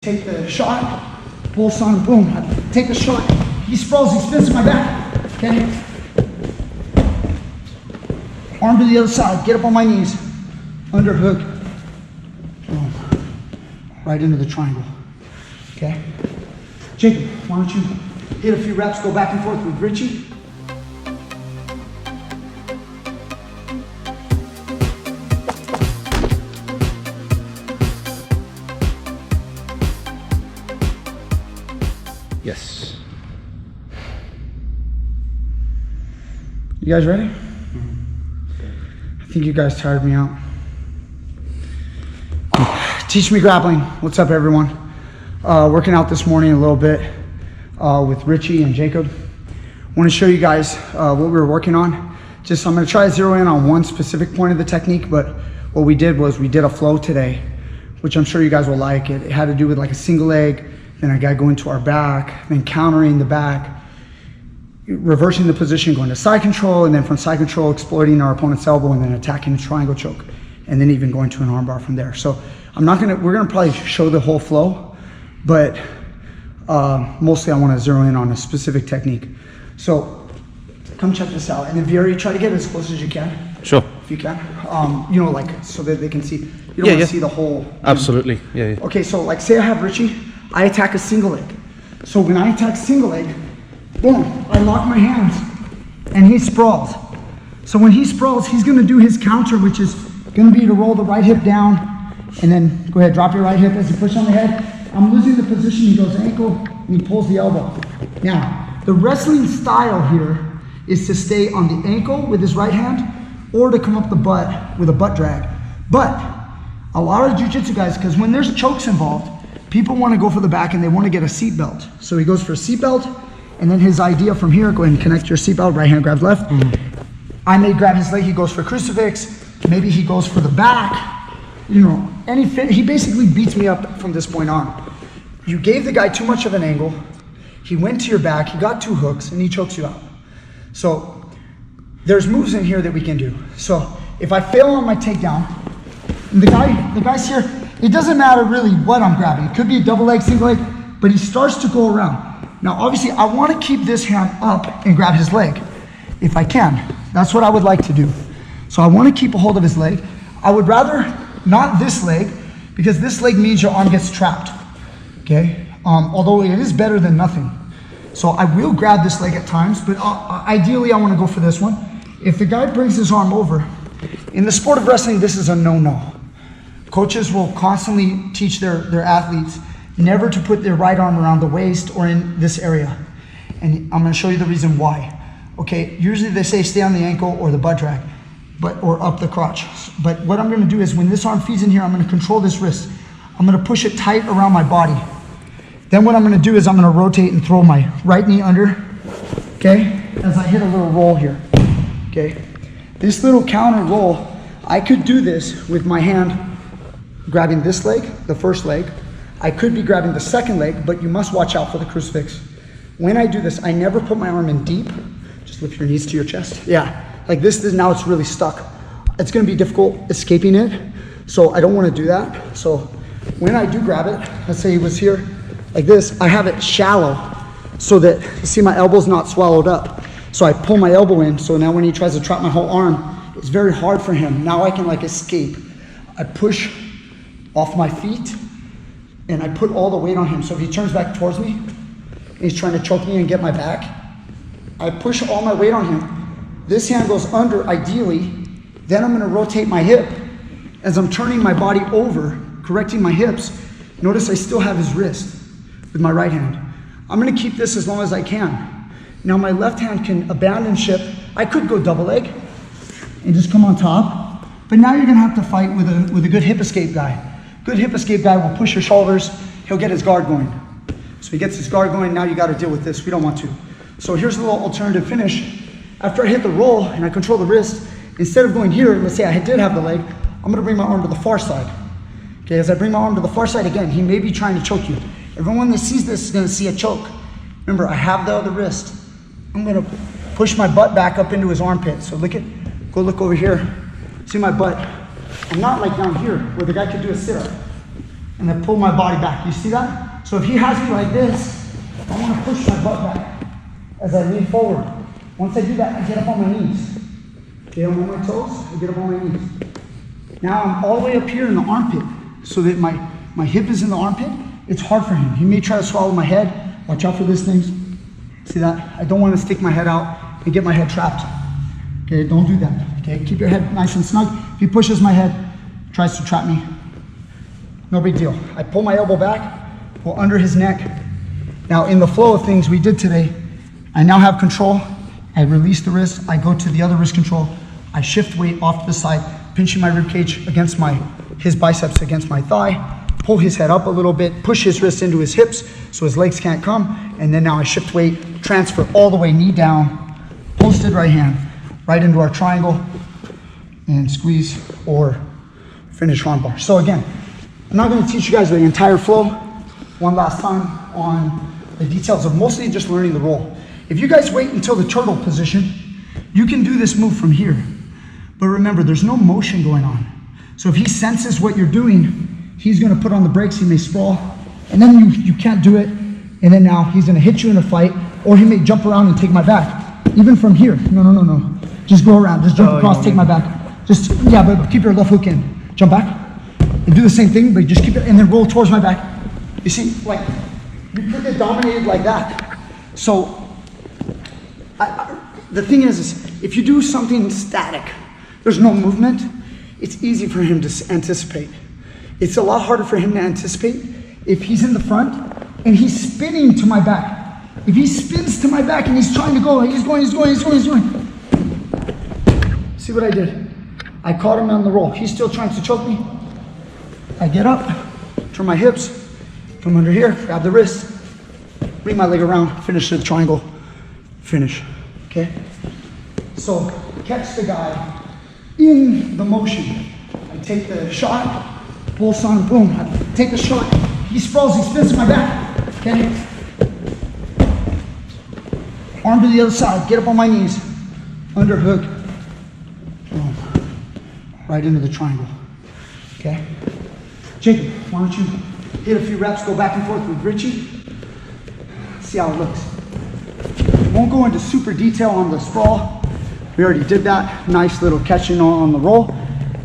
Take the shot, pulse on, boom, I take the shot, he sprawls, he spins to my back, okay? Arm to the other side, get up on my knees, underhook, boom, right into the triangle, okay? Jacob, why don't you hit a few reps, go back and forth with Richie. Yes. You guys ready? I think you guys tired me out. Teach Me Grappling. What's up, everyone? Working out this morning a little bit with Richie and Jacob. I want to show you guys what we were working on. I'm going to try to zero in on one specific point of the technique, but what we did was we did a flow today, which I'm sure you guys will like. It had to do with like a single leg. Then I got to go into our back, then countering the back, reversing the position, going to side control, and then from side control, exploiting our opponent's elbow, and then attacking the triangle choke, and then even going to an armbar from there. So we're gonna probably show the whole flow, but mostly I want to zero in on a specific technique. So come check this out, and then Vieri, try to get as close as you can. Sure. If you can, like so that they can see. You don't want to see the whole. Absolutely. Yeah. Okay, so like say I have Richie. I attack a single leg. So when I attack single leg, boom, I lock my hands and he sprawls. So when he sprawls, he's gonna do his counter, which is gonna be to roll the right hip down and then go ahead, drop your right hip as you push on the head. I'm losing the position, he goes ankle and he pulls the elbow. Now, the wrestling style here is to stay on the ankle with his right hand or to come up the butt with a butt drag. But a lot of jiu-jitsu guys, because when there's chokes involved, people want to go for the back and they want to get a seat belt. So he goes for a seat belt, and then his idea from here, go ahead and connect your seat belt, right hand grabs left. I may grab his leg, he goes for crucifix, maybe he goes for the back, he basically beats me up from this point on. You gave the guy too much of an angle, he went to your back, he got two hooks, and he chokes you out. So there's moves in here that we can do. So if I fail on my takedown, and the guy's here, it doesn't matter really what I'm grabbing. It could be a double leg, single leg, but he starts to go around. Now, obviously, I want to keep this hand up and grab his leg, if I can. That's what I would like to do. So I want to keep a hold of his leg. I would rather not this leg, because this leg means your arm gets trapped, okay? Although it is better than nothing. So I will grab this leg at times, but ideally I want to go for this one. If the guy brings his arm over, in the sport of wrestling, this is a no-no. Coaches will constantly teach their athletes never to put their right arm around the waist or in this area. And I'm gonna show you the reason why. Okay, usually they say stay on the ankle or the butt drag, or up the crotch. But what I'm gonna do is when this arm feeds in here, I'm gonna control this wrist. I'm gonna push it tight around my body. Then what I'm gonna do is I'm gonna rotate and throw my right knee under, okay? As I hit a little roll here, okay? This little counter roll, I could do this with my hand grabbing this leg, the first leg. I could be grabbing the second leg, but you must watch out for the crucifix. When I do this, I never put my arm in deep. Just lift your knees to your chest. Yeah, like this is now it's really stuck. It's gonna be difficult escaping it, so I don't wanna do that. So when I do grab it, let's say he was here like this, I have it shallow so that, you see my elbow's not swallowed up. So I pull my elbow in, so now when he tries to trap my whole arm, it's very hard for him. Now I can like escape. I push off my feet, and I put all the weight on him. So if he turns back towards me, and he's trying to choke me and get my back, I push all my weight on him. This hand goes under, ideally. Then I'm gonna rotate my hip. As I'm turning my body over, correcting my hips, notice I still have his wrist with my right hand. I'm gonna keep this as long as I can. Now my left hand can abandon ship. I could go double leg and just come on top, but now you're gonna have to fight with a good hip escape guy. Good hip escape guy will push your shoulders, he'll get his guard going. So he gets his guard going, now you gotta deal with this, we don't want to. So here's a little alternative finish. After I hit the roll and I control the wrist, instead of going here, let's say I did have the leg, I'm gonna bring my arm to the far side. Okay, as I bring my arm to the far side again, he may be trying to choke you. Everyone that sees this is gonna see a choke. Remember, I have the other wrist. I'm gonna push my butt back up into his armpit. So go look over here. See my butt. I'm not like down here where the guy could do a sit-up. and then pull my body back. You see that? So if he has me like this, I want to push my butt back as I lean forward. Once I do that, I get up on my knees. Okay, I'm on my toes, I get up on my knees. Now I'm all the way up here in the armpit, so that my hip is in the armpit. It's hard for him. He may try to swallow my head. Watch out for this thing. See that? I don't want to stick my head out and get my head trapped. Okay, don't do that. Okay, keep your head nice and snug. If he pushes my head, tries to trap me, no big deal. I pull my elbow back, go under his neck. Now in the flow of things we did today, I now have control. I release the wrist, I go to the other wrist control. I shift weight off to the side, pinching my rib cage against his biceps against my thigh, pull his head up a little bit, push his wrist into his hips so his legs can't come, and then now I shift weight, transfer all the way, knee down, posted right hand, right into our triangle, and squeeze or finish arm bar. So again, I'm not going to teach you guys the entire flow one last time on the details of mostly just learning the roll. If you guys wait until the turtle position, you can do this move from here. But remember, there's no motion going on. So if he senses what you're doing, he's going to put on the brakes, he may sprawl, and then you can't do it, and then now he's going to hit you in a fight, or he may jump around and take my back. Even from here, no. Just go around, just jump across, take my back. Yeah, but keep your left hook in. Jump back, and do the same thing, but just keep it, and then roll towards my back. You see, like, you could get dominated like that. So, the thing is if you do something static, there's no movement, it's easy for him to anticipate. It's a lot harder for him to anticipate if he's in the front and he's spinning to my back. If he spins to my back and he's trying to go, he's going. See what I did? I caught him on the roll. He's still trying to choke me. I get up, turn my hips, from under here, grab the wrist, bring my leg around, finish the triangle, finish, okay? So catch the guy in the motion. I take the shot, pulse on, boom, I take the shot, he sprawls, he spins to my back, okay? Arm to the other side, get up on my knees, underhook, boom, right into the triangle, okay? Jacob, why don't you hit a few reps, go back and forth with Richie, see how it looks. Won't go into super detail on the sprawl. We already did that. Nice little catching on the roll.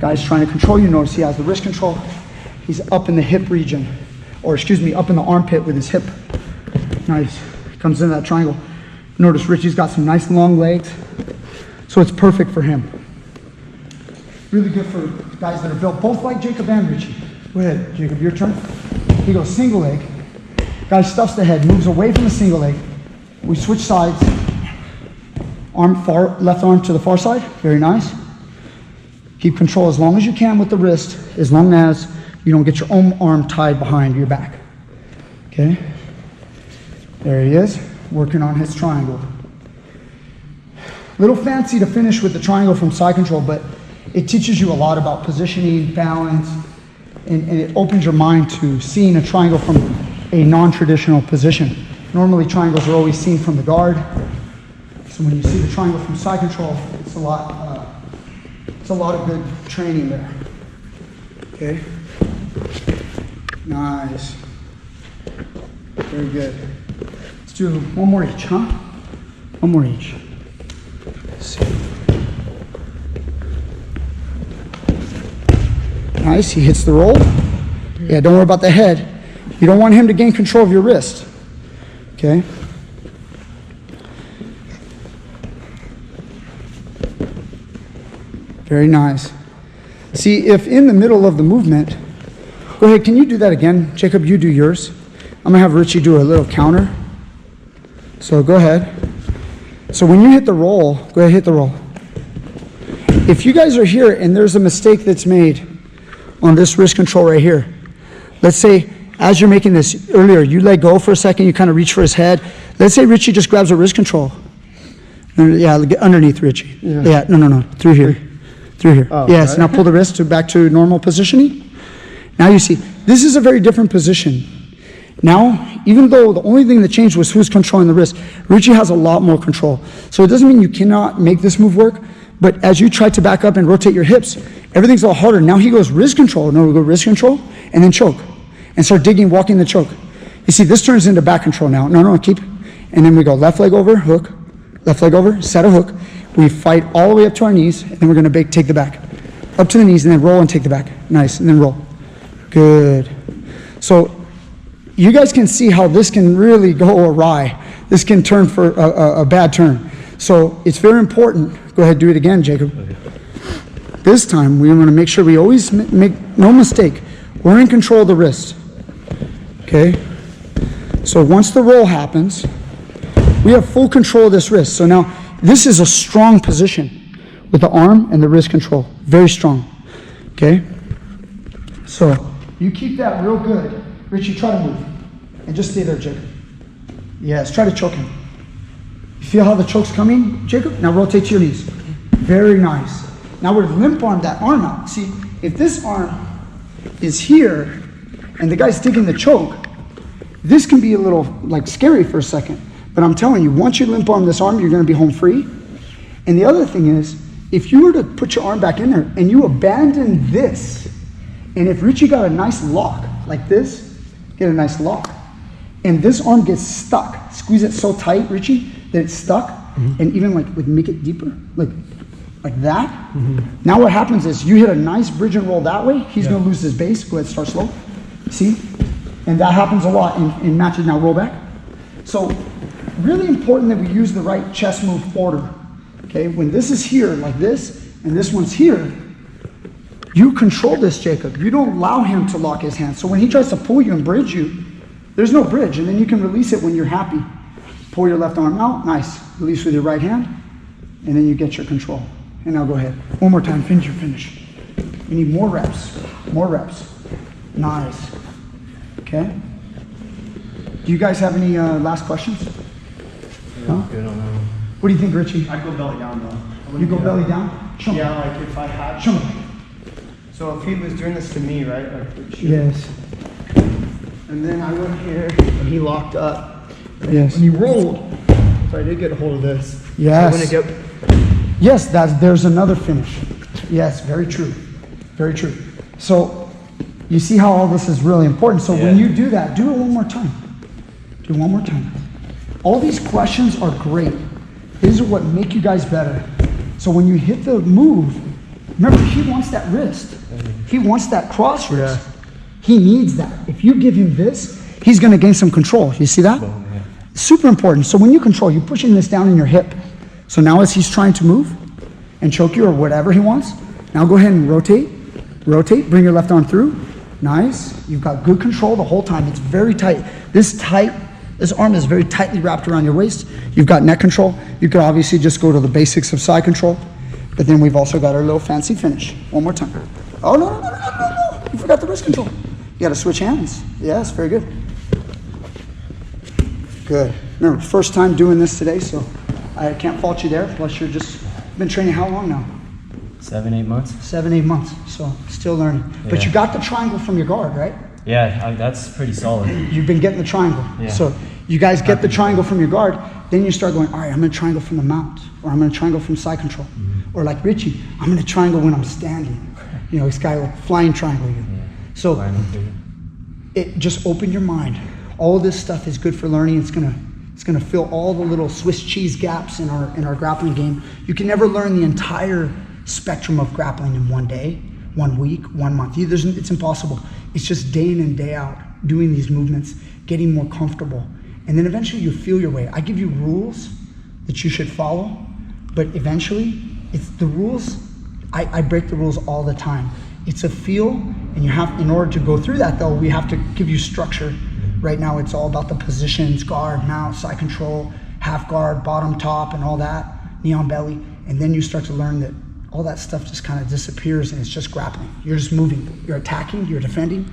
Guy's trying to control you. Notice he has the wrist control. He's up in the hip region, or excuse me, up in the armpit with his hip. Nice. Comes into that triangle. Notice Richie's got some nice long legs, so it's perfect for him. Really good for guys that are built both like Jacob and Richie. Go ahead, Jacob, your turn. He goes single leg. Guy stuffs the head, moves away from the single leg. We switch sides. Left arm to the far side. Very nice. Keep control as long as you can with the wrist, as long as you don't get your own arm tied behind your back. Okay? There he is, working on his triangle. Little fancy to finish with the triangle from side control, but it teaches you a lot about positioning, balance, and it opens your mind to seeing a triangle from a non-traditional position. Normally triangles are always seen from the guard. So when you see the triangle from side control, it's a lot of good training there. Okay? Nice. Very good. Let's do one more each, huh? One more each. Let's see. Nice, he hits the roll. Yeah, don't worry about the head. You don't want him to gain control of your wrist. Okay? Very nice. See, if in the middle of the movement, go ahead, can you do that again? Jacob, you do yours. I'm gonna have Richie do a little counter. So go ahead. So when you hit the roll, go ahead, hit the roll. If you guys are here and there's a mistake that's made on this wrist control right here, let's say as you're making this earlier, you let go for a second, you kind of reach for his head. Let's say Richie just grabs a wrist control. Yeah, get underneath Richie. Yeah, no, through here. Through here. Oh, yes, right. Now pull the wrist back to normal positioning. Now you see, this is a very different position. Now, even though the only thing that changed was who's controlling the wrist, Richie has a lot more control. So it doesn't mean you cannot make this move work, but as you try to back up and rotate your hips, everything's a lot harder. Now he goes wrist control. No, we go wrist control and then choke. and start digging, walking the choke. You see, this turns into back control now. No, keep. And then we go left leg over, hook, left leg over, set a hook. We fight all the way up to our knees, and then we're going to take the back. Up to the knees, and then roll and take the back. Nice, and then roll. Good. So you guys can see how this can really go awry. This can turn for a bad turn. So it's very important. Go ahead, do it again, Jacob. Okay. This time, we want to make sure we always make no mistake. We're in control of the wrist. Okay? So once the roll happens, we have full control of this wrist. So now, this is a strong position with the arm and the wrist control. Very strong. Okay? So you keep that real good. Richie, try to move. And just stay there, Jacob. Yes, try to choke him. You feel how the choke's coming, Jacob? Now rotate to your knees. Very nice. Now we're limp arm that arm out. See, if this arm is here and the guy's digging the choke, this can be a little like scary for a second. But I'm telling you, once you limp arm this arm, you're going to be home free. And the other thing is, if you were to put your arm back in there and you abandon this, and if Richie got a nice lock like this, get a nice lock, and this arm gets stuck, squeeze it so tight, Richie, that it's stuck, and even like make it deeper, like that. Now what happens is you hit a nice bridge and roll that way, he's going to lose his base. Go ahead, start slow. See? And that happens a lot in matches. Now roll back. So really important that we use the right chest move order. Okay, when this is here like this, and this one's here, you control this, Jacob. You don't allow him to lock his hand. So when he tries to pull you and bridge you, there's no bridge, and then you can release it when you're happy. Pull your left arm out, nice. Release with your right hand, and then you get your control. And now go ahead. One more time, finish your finish. We need more reps, more reps. Nice. Okay? Do you guys have any last questions? Yeah, huh? Good on that one. What do you think, Richie? I'd go belly down though. You go belly down? Show me. Yeah, like if I had. Show me. So if he was doing this to me, right? Like, Yes. and then I went here and he locked up. Yes. And he rolled. So I did get a hold of this. Yes. So I'm gonna get. Yes, there's another finish. Yes, very true. Very true. So you see how all this is really important. So when you do that, do it one more time. Do it one more time. All these questions are great. These are what make you guys better. So when you hit the move, remember, he wants that wrist. He wants that cross wrist. Yeah. He needs that. If you give him this, he's going to gain some control. You see that? Super important. So when you control, you're pushing this down in your hip. So now as he's trying to move and choke you or whatever he wants, now go ahead and rotate. Rotate. Bring your left arm through. Nice. You've got good control the whole time. It's very tight. This arm is very tightly wrapped around your waist. You've got neck control. You could obviously just go to the basics of side control. But then we've also got our little fancy finish. One more time. Oh, no. You forgot the wrist control. You got to switch hands. Yes, very good. Good. Remember, first time doing this today, so I can't fault you there. Plus, you're just been training how long now? 7-8 months. 7-8 months. So still learning. Yeah. But you got the triangle from your guard, right? Yeah, that's pretty solid. You've been getting the triangle. Yeah. So you guys get the triangle from your guard, then you start going, all right, I'm going to triangle from the mount, or I'm going to triangle from side control. Or like Richie, I'm going to triangle when I'm standing. You know, this guy will flying triangle you. Yeah. So it just open your mind. All this stuff is good for learning. It's gonna fill all the little Swiss cheese gaps in our grappling game. You can never learn the entire spectrum of grappling in one day, 1 week, 1 month. It's impossible. It's just day in and day out doing these movements, getting more comfortable, and then eventually you feel your way. I give you rules that you should follow, but eventually it's the rules. I break the rules all the time. It's a feel, and you have, in order to go through that though, we have to give you structure. Right now it's all about the positions, guard, mount, side control, half guard, bottom, top, and all that, knee on belly, and then you start to learn that all that stuff just kind of disappears and it's just grappling. You're just moving, you're attacking, you're defending,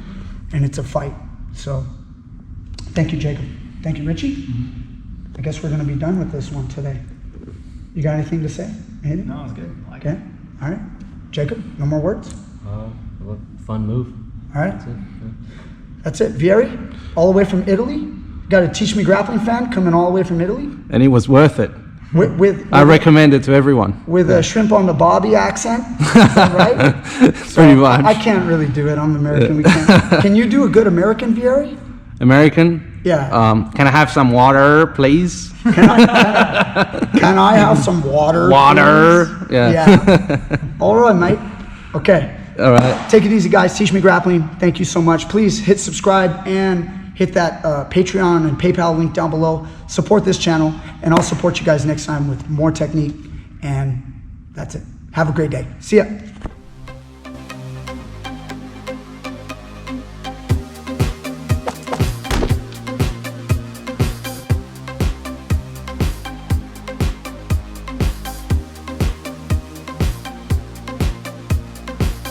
and it's a fight. So, thank you, Jacob. Thank you, Richie. I guess we're gonna be done with this one today. You got anything to say? Anything? No, it's good. Okay, all right. Jacob, no more words? Fun move. All right. That's it. That's it. Vieri, all the way from Italy. Got a Teach Me Grappling fan coming all the way from Italy. And it was worth it. I recommend it to everyone. With a shrimp on the Bobby accent, is that right? Pretty much. I can't really do it. I'm American. We can't. Can you do a good American, Vieri? American? Yeah. Can I have some water, please? Can I have some water? Water. Please? Yeah. All right, mate. Okay. All right. Take it easy, guys. Teach Me Grappling. Thank you so much. Please hit subscribe and hit that Patreon and PayPal link down below. Support this channel, and I'll support you guys next time with more technique. And that's it. Have a great day. See ya.